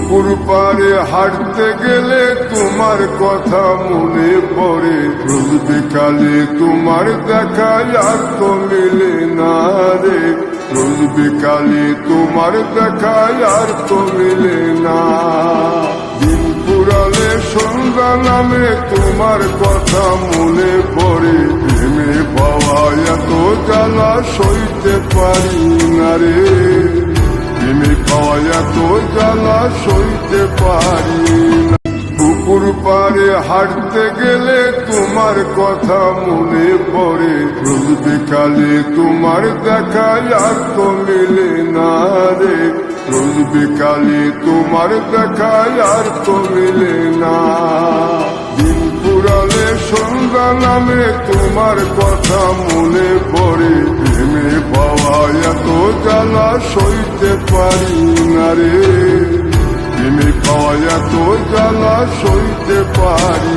পুকুর পাড়ে হাঁটতে গেলে তোমার কথা মনে পড়ে, রোজ বিকালে তোমার দেখা আর তো মিলে না রে, রোজ বিকালে তোমার দেখা আর তো মিলে না। দিন পুরালে সন্ধ্যা নামে তোমার কথা মনে পড়ে, প্রেমে পাওয়া এত জ্বালা সইতে পারি না রে, প্রেমে পাওয়া এত জ্বালা সইতে পারি না। পুকুর পাড়ে হাঁটতে গেলে তোমার কথা মনে পড়ে, রোজ বিকালে তোমার দেখা আর তো মিলে না রে, রোজ বিকালে তোমার দেখা আর তো মিলে না। দিন পুরালে সন্ধ্যা নামে তোমার কথা মনে পড়ে, প্রেমে পাওয়া এত জ্বালা সইতে পারি না রে, প্রেমে পাওয়া এত জ্বালা সইতে পারি